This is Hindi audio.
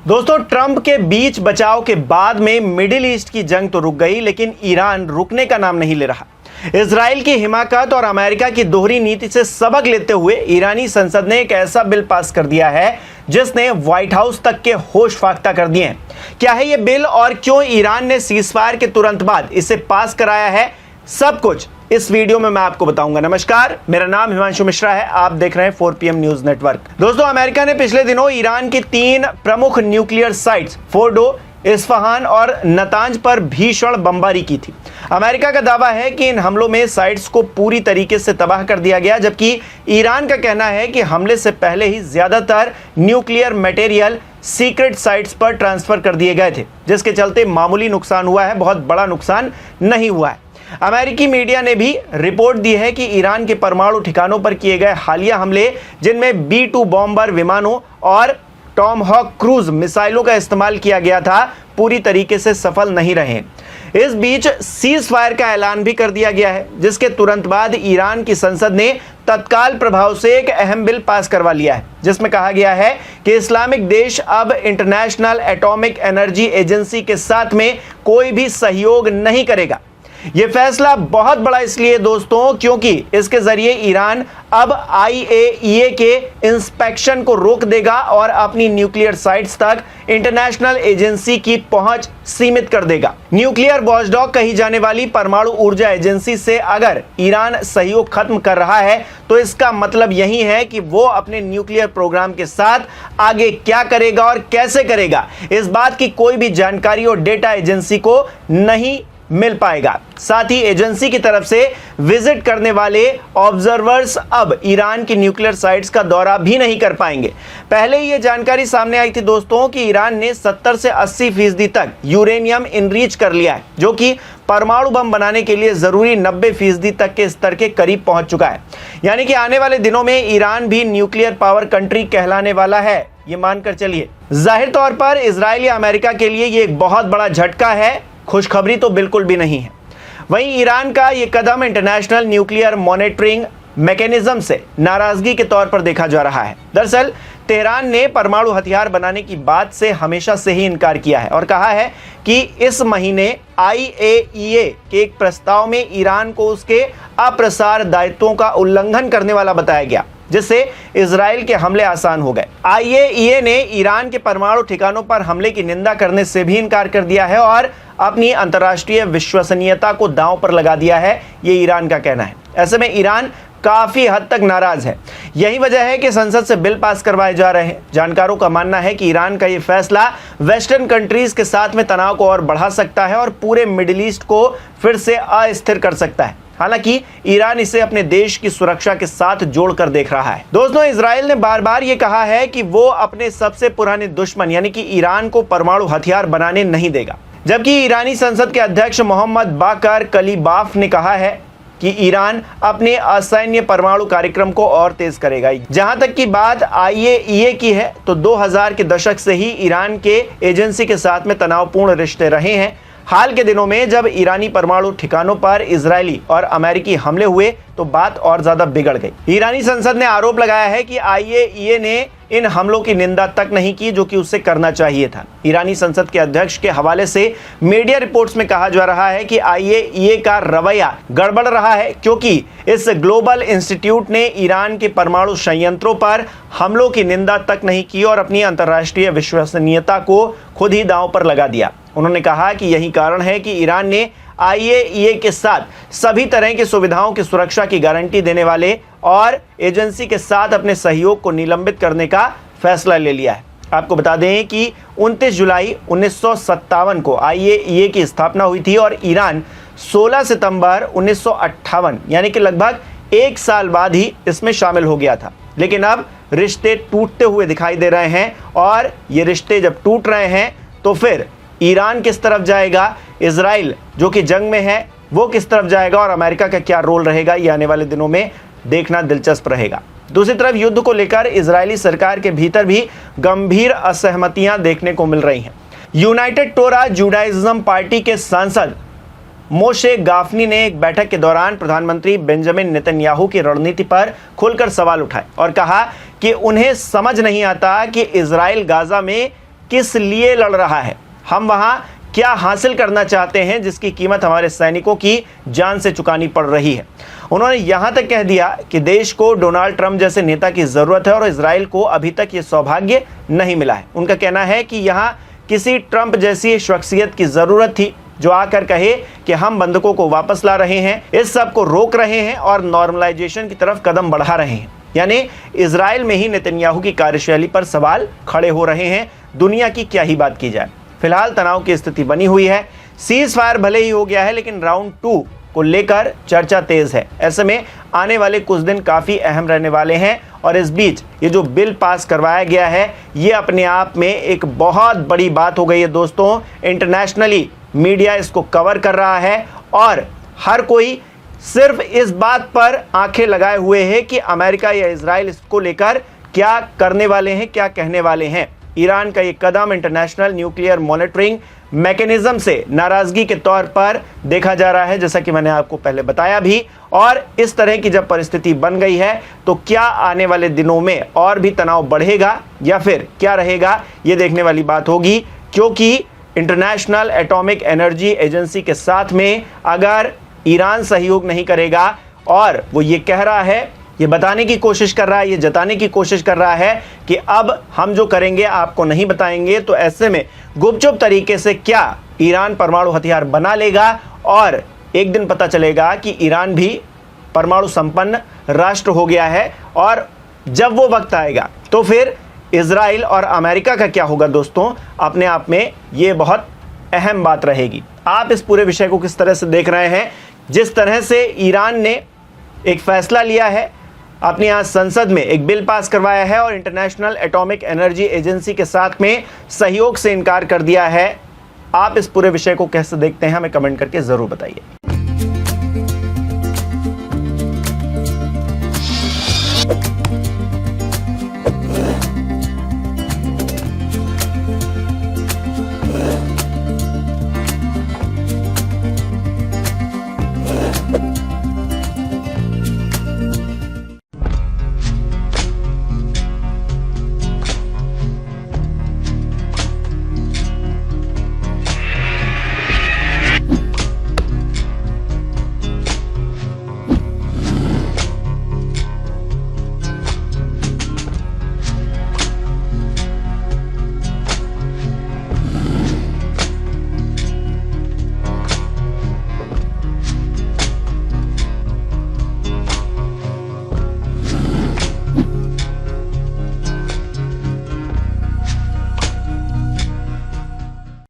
दोस्तों, ट्रंप के बीच बचाव के बाद में मिडिल ईस्ट की जंग तो रुक गई, लेकिन ईरान रुकने का नाम नहीं ले रहा। इजराइल की हिमाकत और अमेरिका की दोहरी नीति से सबक लेते हुए ईरानी संसद ने एक ऐसा बिल पास कर दिया है जिसने व्हाइट हाउस तक के होश फाख्ता कर दिए हैं। क्या है यह बिल और क्यों ईरान ने सीजफायर के तुरंत बाद इसे पास कराया है, सब कुछ इस वीडियो में मैं आपको बताऊंगा। नमस्कार, मेरा नाम हिमांशु मिश्रा है, आप देख रहे हैं 4PM न्यूज नेटवर्क। दोस्तों, अमेरिका ने पिछले दिनों ईरान की 3 प्रमुख न्यूक्लियर साइट्स फोर्डो, इस्फहान और नतांज पर भीषण बमबारी की थी। अमेरिका का दावा है कि इन हमलों में साइट्स को पूरी तरीके से तबाह कर दिया गया, जबकि ईरान का कहना है कि हमले से पहले ही ज्यादातर न्यूक्लियर मटेरियल सीक्रेट साइट्स पर ट्रांसफर कर दिए गए थे, जिसके चलते मामूली नुकसान हुआ है, बहुत बड़ा नुकसान नहीं हुआ है। अमेरिकी मीडिया ने भी रिपोर्ट दी है कि ईरान के परमाणु ठिकानों पर किए गए हालिया हमले, जिनमें B-2 बॉम्बर विमानों और टॉमहॉक क्रूज मिसाइलों का इस्तेमाल किया गया था, पूरी तरीके से सफल नहीं रहे। इस बीच सीज फायर का ऐलान भी कर दिया गया है, जिसके तुरंत बाद ईरान की संसद ने तत्काल प्रभाव से एक अहम बिल पास करवा लिया है, जिसमें कहा गया है कि इस्लामिक देश अब इंटरनेशनल एटॉमिक एनर्जी एजेंसी के साथ में कोई भी सहयोग नहीं करेगा। यह फैसला बहुत बड़ा इसलिए दोस्तों, क्योंकि इसके जरिए ईरान अब IAEA के इंस्पेक्शन को रोक देगा और अपनी न्यूक्लियर साइट्स तक इंटरनेशनल एजेंसी की पहुंच सीमित कर देगा। न्यूक्लियर वॉचडॉग कही जाने वाली परमाणु ऊर्जा एजेंसी से अगर ईरान सहयोग खत्म कर रहा है, तो इसका मतलब यही है कि वो अपने न्यूक्लियर प्रोग्राम के साथ आगे क्या करेगा और कैसे करेगा, इस बात की कोई भी जानकारी और डेटा एजेंसी को नहीं मिल पाएगा। साथ ही एजेंसी की तरफ से विजिट करने वाले ऑब्जर्वर्स अब ईरान की न्यूक्लियर साइट्स का दौरा भी नहीं कर पाएंगे। पहले ही यह जानकारी सामने आई थी दोस्तों कि ईरान ने 70 से 80% तक यूरेनियम इनरीच कर लिया है, जो कि परमाणु बम बनाने के लिए जरूरी 90% तक के स्तर के करीब पहुंच चुका है। यानी कि आने वाले दिनों में ईरान भी न्यूक्लियर पावर कंट्री कहलाने वाला है, ये मानकर चलिए। जाहिर तौर पर इजराइल या अमेरिका के लिए ये एक बहुत बड़ा झटका है, खुशखबरी तो बिल्कुल भी नहीं है। वहीं ईरान का यह कदम इंटरनेशनल न्यूक्लियर मॉनिटरिंग मैकेनिज्म से नाराजगी के तौर पर देखा जा रहा है। दरअसल तेहरान ने परमाणु हथियार बनाने की बात से हमेशा से ही इनकार किया है और कहा है कि इस महीने IAEA के एक प्रस्ताव में ईरान को उसके अप्रसार दायित्वों का उल्लंघन करने वाला बताया गया, जिससे इजराइल के हमले आसान हो गए। IAEA ने ईरान के परमाणु ठिकानों पर हमले की निंदा करने से भी इनकार कर दिया है और अपनी अंतर्राष्ट्रीय विश्वसनीयता को दांव पर लगा दिया है, ये ईरान का कहना है। ऐसे में ईरान काफी हद तक नाराज है। यही वजह है कि संसद से बिल पास करवाए जा रहे हैं। जानकारों का मानना है कि ईरान का यह फैसला वेस्टर्न कंट्रीज के साथ में तनाव को और बढ़ा सकता है और पूरे मिडिल ईस्ट को फिर से अस्थिर कर सकता है। हालांकि ईरान इसे अपने देश की सुरक्षा के साथ जोड़कर देख रहा है। दोस्तों, इजराइल ने बार बार ये कहा है कि वो अपने सबसे पुराने दुश्मन यानी कि ईरान को परमाणु हथियार बनाने नहीं देगा, जबकि ईरानी संसद के अध्यक्ष मोहम्मद बाकर कलीबाफ ने कहा है कि ईरान अपने असैन्य परमाणु कार्यक्रम को और तेज करेगा। जहां तक की बात IAEA की है, तो 2000 के दशक से ही ईरान के एजेंसी के साथ में तनावपूर्ण रिश्ते रहे हैं। हाल के दिनों में जब ईरानी परमाणु ठिकानों पर इजरायली और अमेरिकी हमले हुए, तो बात और ज्यादा बिगड़ गई। ईरानी संसद ने आरोप लगाया है कि IAEA ने इन हमलों की निंदा तक नहीं की, जो कि उसे करना चाहिए था। ईरानी संसद के अध्यक्ष के हवाले से मीडिया रिपोर्ट्स में कहा जा रहा है कि IAEA का रवैया गड़बड़ रहा है, क्योंकि इस ग्लोबल इंस्टीट्यूट ने ईरान के परमाणु संयंत्रों पर हमलों की निंदा तक नहीं की और अपनी अंतर्राष्ट्रीय विश्वसनीयता को खुद ही दांव पर लगा दिया। उन्होंने कहा कि यही कारण है कि ईरान ने IAEA के साथ सभी तरह की सुविधाओं की सुरक्षा की गारंटी देने वाले और एजेंसी के साथ अपने सहयोग को निलंबित करने का फैसला ले लिया है। आपको बता दें कि 29 जुलाई 1957 को IAEA की स्थापना हुई थी और ईरान 16 सितंबर 1958 यानी कि लगभग 1 साल बाद ही इसमें शामिल हो गया था। लेकिन अब रिश्ते टूटते हुए दिखाई दे रहे हैं और ये रिश्ते जब टूट रहे हैं, तो फिर ईरान किस तरफ जाएगा, इजराइल जो कि जंग में है वो किस तरफ जाएगा और अमेरिका का क्या रोल रहेगा, ये आने वाले दिनों में देखना दिलचस्प रहेगा। दूसरी तरफ युद्ध को लेकर इजरायली सरकार के भीतर भी गंभीर असहमतियां देखने को मिल रही हैं। यूनाइटेड टोरा जुडाइज्म पार्टी के सांसद मोशे गाफनी ने एक बैठक के दौरान प्रधानमंत्री बेंजामिन नेतन्याहू की रणनीति पर खुलकर सवाल उठाए और कहा कि उन्हें समझ नहीं आता कि इजराइल गाजा में किस लिए लड़ रहा है, हम वहां क्या हासिल करना चाहते हैं जिसकी कीमत हमारे सैनिकों की जान से चुकानी पड़ रही है। उन्होंने यहां तक कह दिया कि देश को डोनाल्ड ट्रंप जैसे नेता की जरूरत है और इजराइल को अभी तक ये सौभाग्य नहीं मिला है। उनका कहना है कि यहां किसी ट्रंप जैसी शख्सियत की जरूरत थी जो आकर कहे कि हम बंधकों को वापस ला रहे हैं, इस सब को रोक रहे हैं और नॉर्मलाइजेशन की तरफ कदम बढ़ा रहे हैं। यानी इजराइल में ही नेतन्याहू की कार्यशैली पर सवाल खड़े हो रहे हैं। दुनिया की क्या ही बात की जाए, फिलहाल तनाव की स्थिति बनी हुई है। सीज फायर भले ही हो गया है लेकिन राउंड 2 को लेकर चर्चा तेज है। ऐसे में आने वाले कुछ दिन काफ़ी अहम रहने वाले हैं और इस बीच ये जो बिल पास करवाया गया है ये अपने आप में एक बहुत बड़ी बात हो गई है दोस्तों। इंटरनेशनली मीडिया इसको कवर कर रहा है और हर कोई सिर्फ इस बात पर आंखें लगाए हुए है कि अमेरिका या इजराइल इसको लेकर क्या करने वाले हैं, क्या कहने वाले हैं। ईरान का ये कदम इंटरनेशनल न्यूक्लियर मॉनिटरिंग मैकेनिज्म से नाराजगी के तौर पर देखा जा रहा है, जैसा कि मैंने आपको पहले बताया भी। और इस तरह की जब परिस्थिति बन गई है तो क्या आने वाले दिनों में और भी तनाव बढ़ेगा या फिर क्या रहेगा, ये देखने वाली बात होगी। क्योंकि इंटरनेशनल एटॉमिक एनर्जी एजेंसी के साथ में अगर ईरान सहयोग नहीं करेगा और वो ये कह रहा है, ये बताने की कोशिश कर रहा है, ये जताने की कोशिश कर रहा है कि अब हम जो करेंगे आपको नहीं बताएंगे, तो ऐसे में गुपचुप तरीके से क्या ईरान परमाणु हथियार बना लेगा और एक दिन पता चलेगा कि ईरान भी परमाणु संपन्न राष्ट्र हो गया है। और जब वो वक्त आएगा तो फिर इजराइल और अमेरिका का क्या होगा दोस्तों, अपने आप में ये बहुत अहम बात रहेगी। आप इस पूरे विषय को किस तरह से देख रहे हैं? जिस तरह से ईरान ने एक फैसला लिया है, अपने यहाँ संसद में एक बिल पास करवाया है और इंटरनेशनल एटॉमिक एनर्जी एजेंसी के साथ में सहयोग से इनकार कर दिया है, आप इस पूरे विषय को कैसे देखते हैं हमें कमेंट करके ज़रूर बताइए।